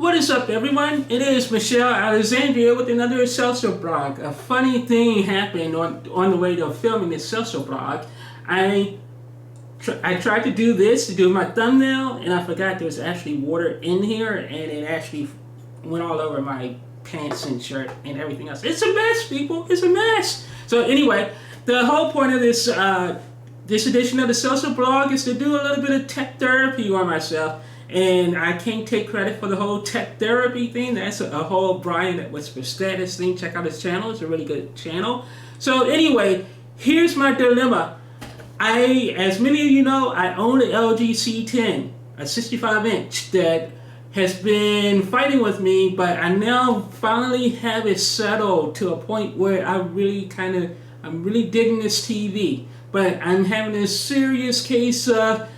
What is up, everyone? It is Michelle Alexandria with another Celso blog. A funny thing happened on the way to filming this Celso blog. I tried to do this to do my thumbnail, and I forgot there was actually water in here, and it actually went all over my pants and shirt and everything else. It's a mess, people. It's a mess. So anyway, the whole point of this this edition of the Celso blog is to do a little bit of tech therapy on myself. And I can't take credit for the whole tech therapy thing. That's a whole Brian Whisper Status thing. Check out his channel. It's a really good channel. So anyway, here's my dilemma. As many of you know, I own an LG C10, a 65-inch that has been fighting with me, but I now finally have it settled to a point where I'm really digging this TV. But I'm having a serious case of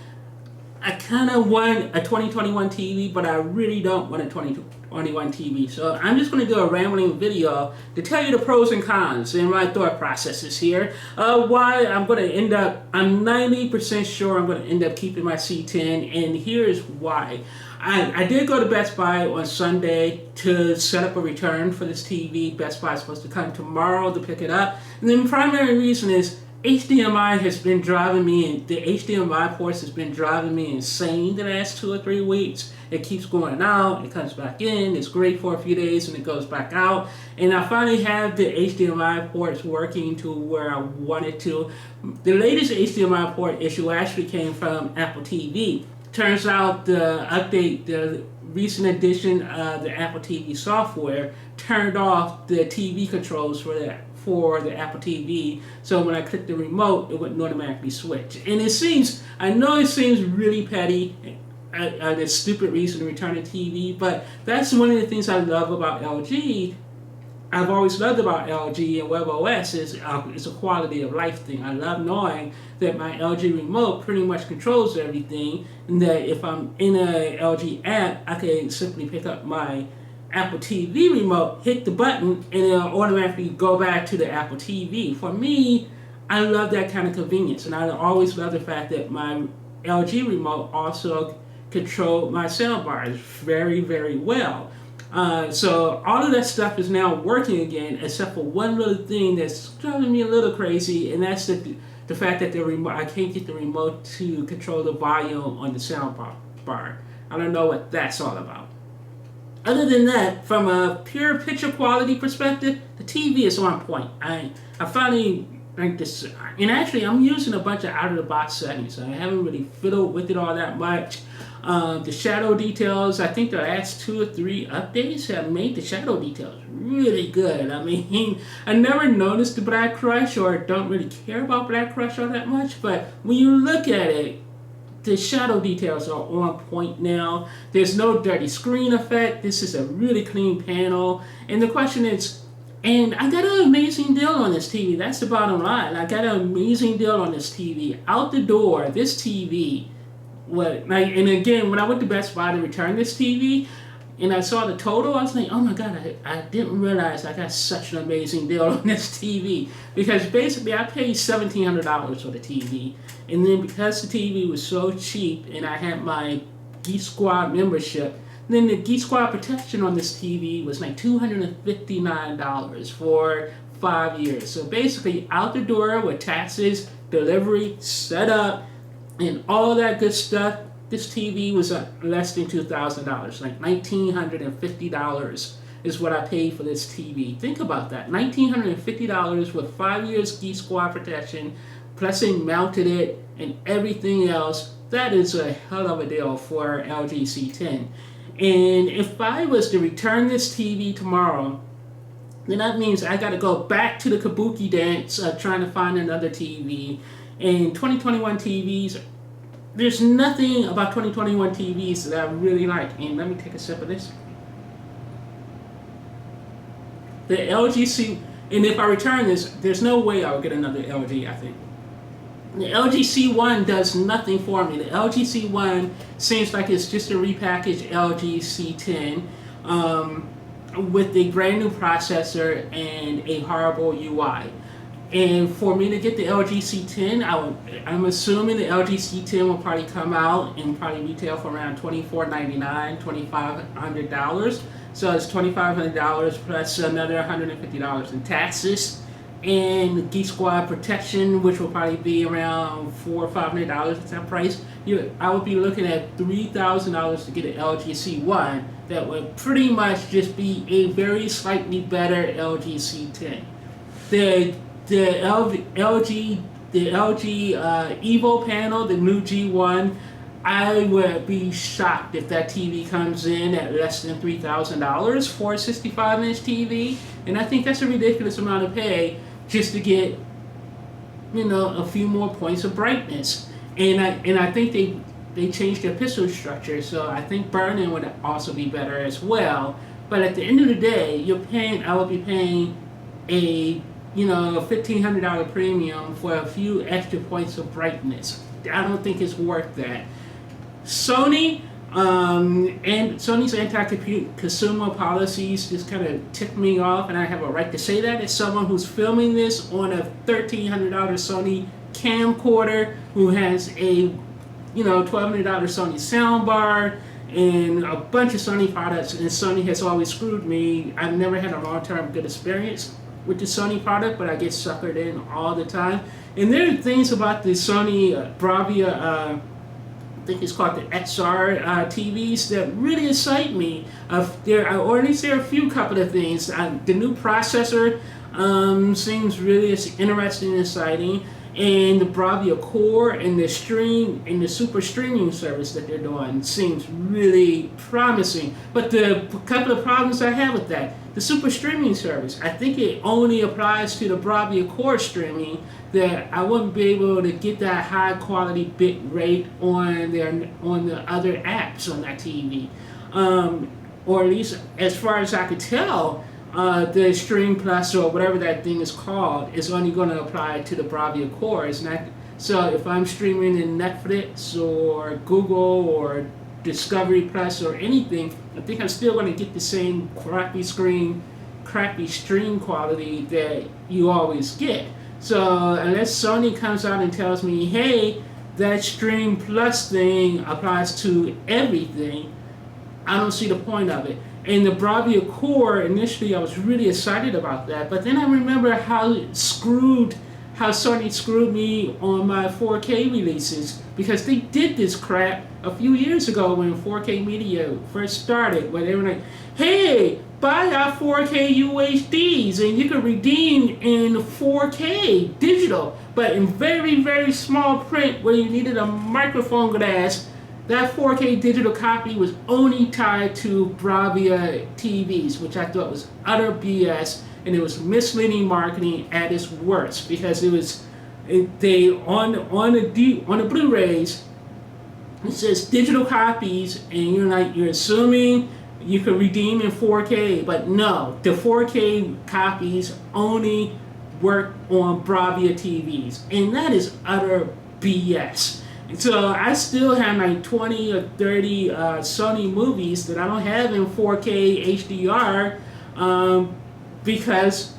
I kind of want a 2021 TV, but I really don't want a 2021 TV. So I'm just going to do a rambling video to tell you the pros and cons and my thought processes here. Why I'm going to end up, I'm 90% sure I'm going to end up keeping my C10, and here's why. I did go to Best Buy on Sunday to set up a return for this TV. Best Buy is supposed to come tomorrow to pick it up. And the primary reason is HDMI has been driving me, the HDMI ports has been driving me insane the last 2 or 3 weeks. It keeps going out, it comes back in, it's great for a few days and it goes back out. And I finally have the HDMI ports working to where I wanted to. The latest HDMI port issue actually came from Apple TV. Turns out the recent addition of the Apple TV software turned off the TV controls for the Apple TV, so when I click the remote, it wouldn't automatically switch. And I know it seems really petty, a stupid reason to return a TV, but that's one of the things I love about LG. I've always loved about LG and WebOS is it's a quality of life thing. I love knowing that my LG remote pretty much controls everything, and that if I'm in a LG app, I can simply pick up my Apple TV remote, hit the button, and it'll automatically go back to the Apple TV. For me, I love that kind of convenience, and I always love the fact that my LG remote also controlled my soundbars very, very well. So all of that stuff is now working again, except for one little thing that's driving me a little crazy, and that's the fact that I can't get the remote to control the volume on the soundbar. I don't know what that's all about. Other than that, from a pure picture quality perspective, the TV is on point. I finally think this, and actually I'm using a bunch of out-of-the-box settings. I haven't really fiddled with it all that much. The shadow details, I think the last 2 or 3 updates have made the shadow details really good. I mean, I never noticed the black crush, or don't really care about black crush all that much, but when you look at it, the shadow details are on point now. There's no dirty screen effect. This is a really clean panel. And the question is, and I got an amazing deal on this TV. That's the bottom line. I got an amazing deal on this TV. Out the door, this TV, and again, when I went to Best Buy to return this TV, and I saw the total, I was like, oh my God, I didn't realize I got such an amazing deal on this TV. Because basically I paid $1,700 for the TV. And then because the TV was so cheap and I had my Geek Squad membership, then the Geek Squad protection on this TV was like $259 for 5 years. So basically out the door with taxes, delivery, setup, and all that good stuff, this TV was less than $2,000, like $1,950 is what I paid for this TV. Think about that, $1,950 with 5 years Geek Squad protection, plus they mounted it and everything else. That is a hell of a deal for LG C10. And if I was to return this TV tomorrow, then that means I got to go back to the kabuki dance of trying to find another TV. And 2021 TVs, there's nothing about 2021 TVs that I really like. And let me take a sip of this. The LG and if I return this, there's no way I'll get another LG, I think. The LG C1 does nothing for me. The LG C1 seems like it's just a repackaged LG C10 with a brand new processor and a horrible UI. And for me to get the LG C10, I'm assuming the LG C10 will probably come out and probably retail for around $24.99, $2,500. So it's $2,500 plus another $150 in taxes, and Geek Squad protection, which will probably be around $400 or $500 at that price. I would be looking at $3,000 to get an LG C1 that would pretty much just be a very slightly better LG C10. The LG Evo panel, the new G1, I would be shocked if that TV comes in at less than $3,000 for a 65-inch TV, and I think that's a ridiculous amount to pay just to get, a few more points of brightness. And I think they changed their pixel structure, so I think burn-in would also be better as well. But at the end of the day, I will be paying a $1,500 premium for a few extra points of brightness. I don't think it's worth that. Sony and Sony's anti-consumer policies just kind of tick me off, and I have a right to say that as someone who's filming this on a $1,300 Sony camcorder, who has a $1,200 Sony soundbar and a bunch of Sony products, and Sony has always screwed me. I've never had a long-term good experience with the Sony product, but I get suckered in all the time. And there are things about the Sony Bravia, I think it's called the XR TVs, that really excite me. There are a few couple of things. The new processor seems really interesting and exciting, and the Bravia Core and the super streaming service that they're doing seems really promising. But the couple of problems I have with that: the super streaming service, I think it only applies to the Bravia Core streaming, that I wouldn't be able to get that high quality bit rate on the other apps on that TV, or at least as far as I could tell. The Stream Plus, or whatever that thing is called, is only going to apply to the Bravia Core. It's not. So if I'm streaming in Netflix or Google or Discovery Plus or anything, I think I'm still going to get the same crappy stream quality that you always get. So unless Sony comes out and tells me, hey, that Stream Plus thing applies to everything, I don't see the point of it. And the Bravia Core, initially I was really excited about that, but then I remember how Sony screwed me on my 4K releases, because they did this crap a few years ago when 4K media first started, where they were like, hey, buy our 4K UHDs and you can redeem in 4K digital, but in very, very small print where you needed a microphone glass. That 4K digital copy was only tied to Bravia TVs, which I thought was utter BS, and it was misleading marketing at its worst, because on the Blu-rays it says digital copies, and you're assuming you can redeem in 4K, but no, the 4K copies only work on Bravia TVs, and that is utter BS. So I still have like 20 or 30 Sony movies that I don't have in 4K HDR, because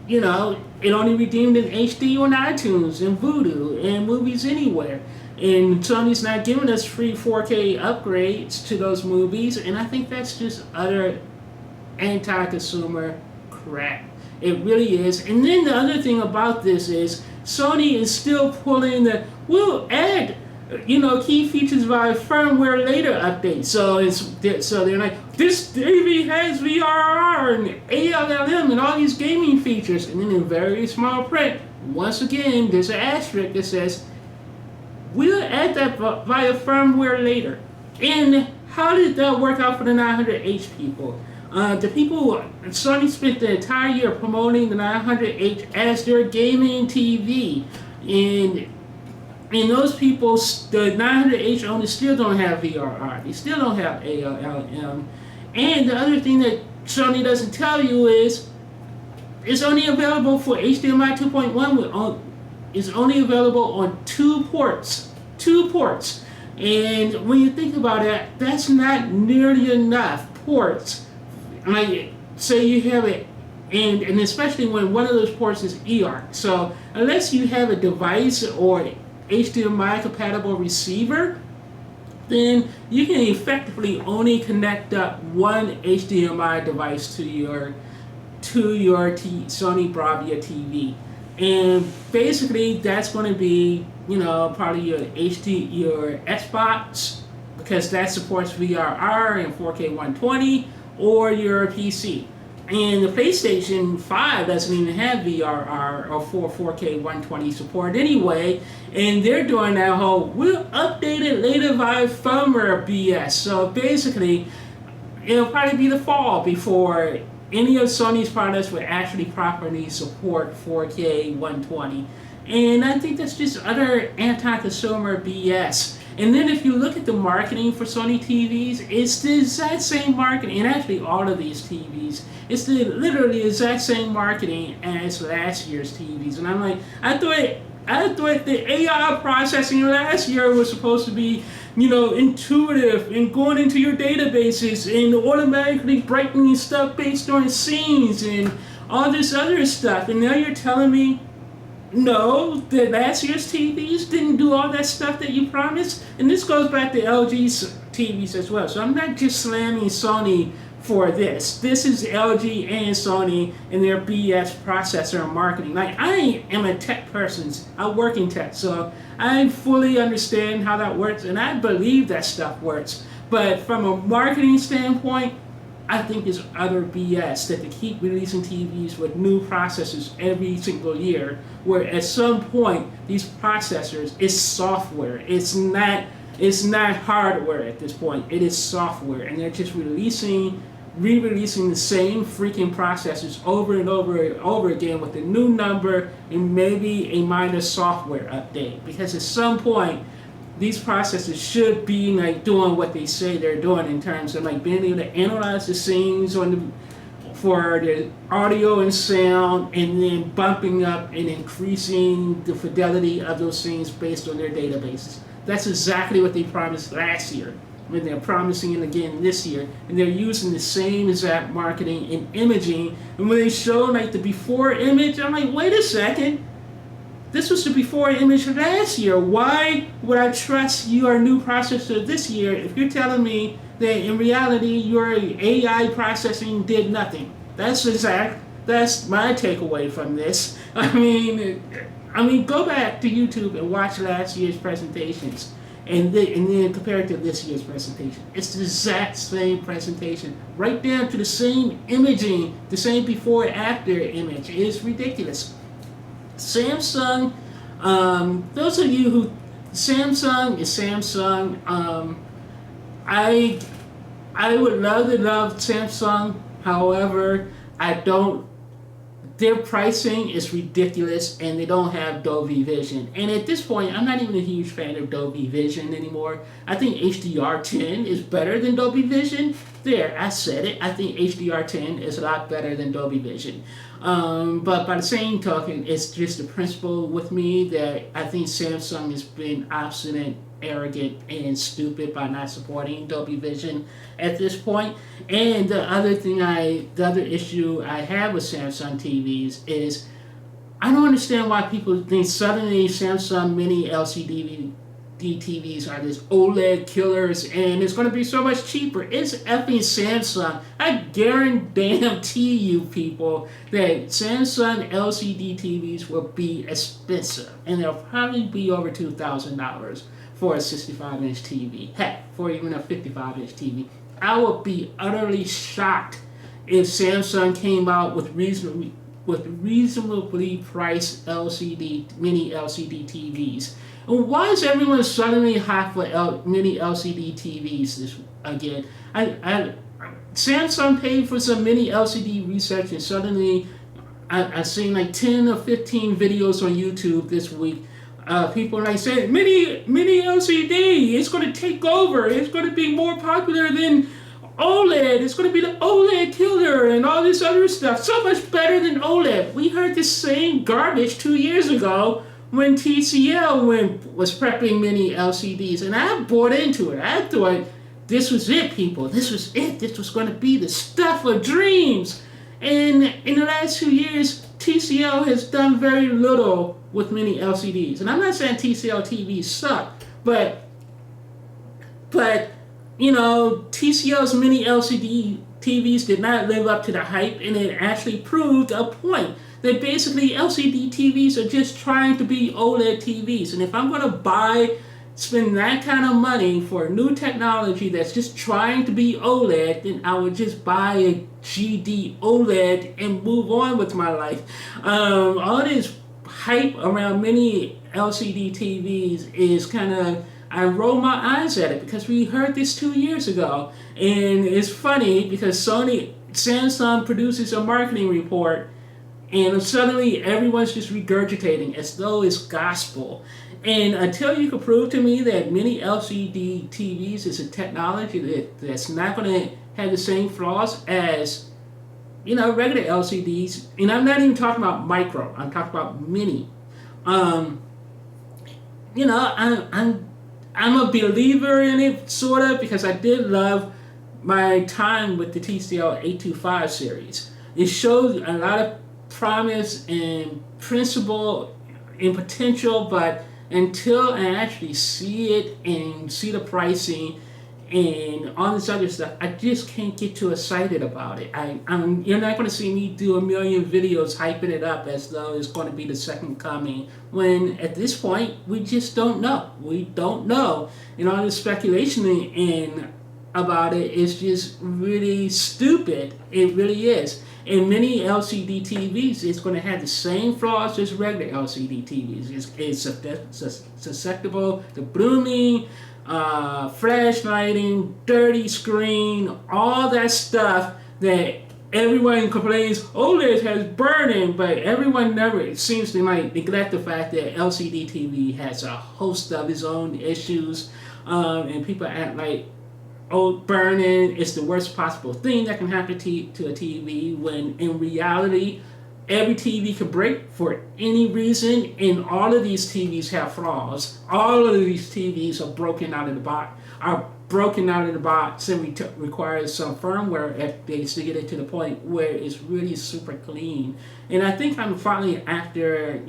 it only redeemed in HD on iTunes and Vudu and Movies Anywhere. And Sony's not giving us free 4K upgrades to those movies, and I think that's just utter anti-consumer crap. It really is. And then the other thing about this is Sony is still pulling we'll add key features via firmware later updates. So they're like, this TV has VRR and ALLM and all these gaming features, and then in very small print, once again, there's an asterisk that says, we'll add that via firmware later. And how did that work out for the 900H people? Sony spent the entire year promoting the 900H as their gaming TV, and those people, the 900H owners, still don't have VRR. They still don't have ALLM. And the other thing that Sony doesn't tell you is it's only available for HDMI 2.1. It's only available on two ports. And when you think about it, that's not nearly enough ports. Like, say you have and especially when one of those ports is eARC. So unless you have a device or HDMI compatible receiver, then you can effectively only connect up one HDMI device to your Sony Bravia TV, and basically that's going to be, you know, probably your Xbox, because that supports VRR and 4K 120, or your PC. And the PlayStation 5 doesn't even have VRR or 4K 120 support anyway, and they're doing that whole we'll update it later via firmware BS. So basically, it'll probably be the fall before any of Sony's products would actually properly support 4K 120. And I think that's just utter anti-consumer BS. And then if you look at the marketing for Sony TVs, it's the exact same marketing, and actually all of these TVs, it's literally the exact same marketing as last year's TVs. And I'm like, I thought the AI processing last year was supposed to be, you know, intuitive and going into your databases and automatically brightening stuff based on scenes and all this other stuff. And now you're telling me, no, the last year's TVs didn't do all that stuff that you promised. And this goes back to LG's TVs as well. So I'm not just slamming Sony for this. This is LG and Sony and their BS processor and marketing. Like, I am a tech person. I work in tech, so I fully understand how that works, and I believe that stuff works. But from a marketing standpoint, I think it's utter BS that they keep releasing TVs with new processors every single year, where at some point these processors is software. It's not hardware at this point. It is software, and they're just re-releasing the same freaking processors over and over and over again with a new number and maybe a minor software update. Because at some point, these processors should be like doing what they say they're doing in terms of like being able to analyze the scenes for the audio and sound, and then bumping up and increasing the fidelity of those scenes based on their databases. That's exactly what they promised last year, when they're promising it again this year, and they're using the same exact marketing and imaging. And when they show like the before image, I'm like, wait a second, this was the before image last year. Why would I trust your new processor this year if you're telling me that in reality your AI processing did nothing? That's my takeaway from this. I mean, go back to YouTube and watch last year's presentations, and then compare it to this year's presentation. It's the exact same presentation, right down to the same imaging, the same before after image. It's ridiculous. Samsung, those of you who, Samsung is Samsung. I would love Samsung. However, their pricing is ridiculous, and they don't have Dolby Vision. And at this point, I'm not even a huge fan of Dolby Vision anymore. I think HDR10 is better than Dolby Vision. There, I said it. I think HDR10 is a lot better than Dolby Vision. But by the same token, it's just the principle with me that I think Samsung has been obstinate, arrogant, and stupid by not supporting Dolby Vision at this point. And the other issue I have with Samsung TVs is I don't understand why people think suddenly Samsung mini LCD TVs are these OLED killers and it's going to be so much cheaper. It's effing Samsung. I guarantee you people that Samsung LCD TVs will be expensive, and they'll probably be over $2,000 for a 65-inch TV. Heck, for even a 55-inch TV. I would be utterly shocked if Samsung came out with reasonably priced mini LCD TVs. And why is everyone suddenly hot for mini LCD TVs this again? Samsung paid for some mini LCD research, and suddenly I've seen like 10 or 15 videos on YouTube this week. People are like saying, mini LCD, it's going to take over. It's going to be more popular than OLED. It's going to be the OLED killer and all this other stuff. So much better than OLED. We heard the same garbage 2 years ago when TCL was prepping mini LCDs, and I bought into it. I thought this was it, people. This was it. This was going to be the stuff of dreams. And in the last 2 years, TCL has done very little with mini LCDs. And I'm not saying TCL TVs suck, but TCL's mini LCD TVs did not live up to the hype, and it actually proved a point that basically LCD TVs are just trying to be OLED TVs. And if I'm going to spend that kind of money for new technology that's just trying to be OLED, then I would just buy a GD OLED and move on with my life. All this hype around mini LCD TVs is kind of, I roll my eyes at it because we heard this 2 years ago. And it's funny because Samsung produces a marketing report and suddenly everyone's just regurgitating as though it's gospel. And until you can prove to me that mini LCD TVs is a technology that's not going to have the same flaws as regular LCDs, and I'm not even talking about micro, I'm talking about mini. I'm a believer in it, sort of, because I did love my time with the TCL 825 series. It showed a lot of promise and principle and potential, but until I actually see it and see the pricing and all this other stuff, I just can't get too excited about it. You're not going to see me do a million videos hyping it up as though it's going to be the second coming, when at this point we just don't know. We don't know. All the speculation about it is just really stupid. It really is. And many LCD TVs is going to have the same flaws as regular LCD TVs. It's susceptible to blooming, flash lighting, dirty screen, all that stuff that everyone complains OLED has burning, but everyone it seems to neglect the fact that LCD TV has a host of its own issues, and people act like burning is the worst possible thing that can happen to a TV, when in reality every TV can break for any reason, and all of these TVs have flaws. All of these TVs are broken out of the box and requires some firmware updates to get it to the point where it's really super clean. And I think I'm finally, after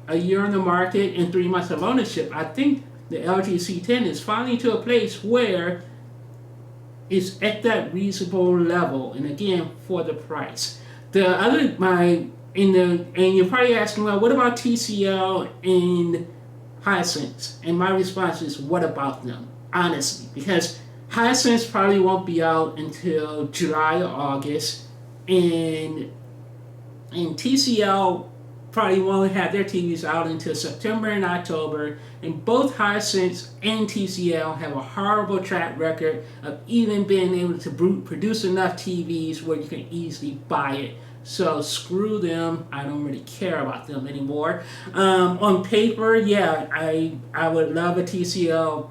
a year in the market and 3 months of ownership, I think the LG C10 is finally to a place where it's at that reasonable level, and again, for the price. And you're probably asking, well, what about TCL and Hisense? And my response is, what about them? Honestly, because Hisense probably won't be out until July or August, and TCL probably won't have their TVs out until September and October, and both Hisense and TCL have a horrible track record of even being able to produce enough TVs where you can easily buy it. So screw them. I don't really care about them anymore. On paper, yeah, I would love a TCL.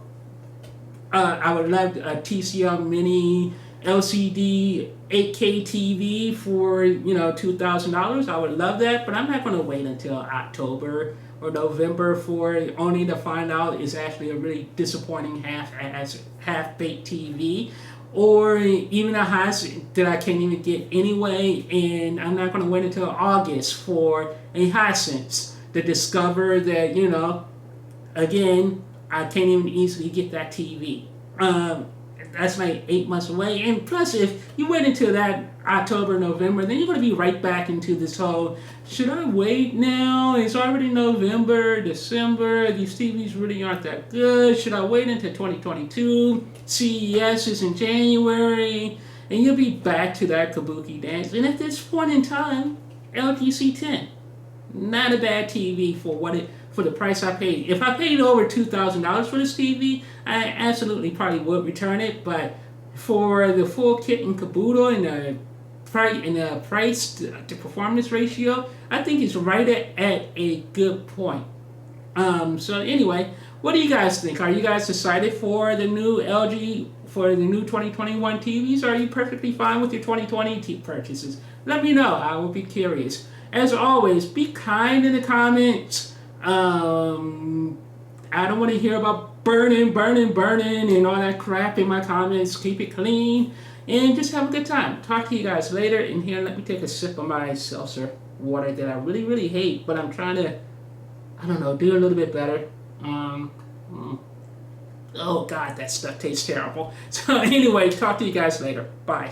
I would love a TCL mini LCD 8K TV for $2,000. I would love that, but I'm not going to wait until October or November for it, only to find out it's actually a really disappointing half-baked TV, or even a Hisense that I can't even get anyway. And I'm not going to wait until August for a Hisense to discover that again, I can't even easily get that TV. That's like 8 months away. And plus, if you wait until that October, November, then you're going to be right back into this whole, should I wait now? It's already November, December. These TVs really aren't that good. Should I wait until 2022? CES is in January. And you'll be back to that kabuki dance. And at this point in time, LG C10, not a bad TV for the price I paid. If I paid over $2,000 for this TV, I absolutely probably would return it. But for the full kit and caboodle and the price to performance ratio, I think it's right at a good point. So anyway, what do you guys think? Are you guys excited for the new LG, for the new 2021 TVs? Or are you perfectly fine with your 2020 purchases? Let me know. I will be curious. As always, be kind in the comments. I don't want to hear about burning and all that crap in my comments. Keep it clean. and just have a good time. Talk to you guys later. And here, let me take a sip of my seltzer water that I really, really hate, but I'm trying to, I don't know, do a little bit better. Mm. Oh God, that stuff tastes terrible. So anyway, talk to you guys later. Bye.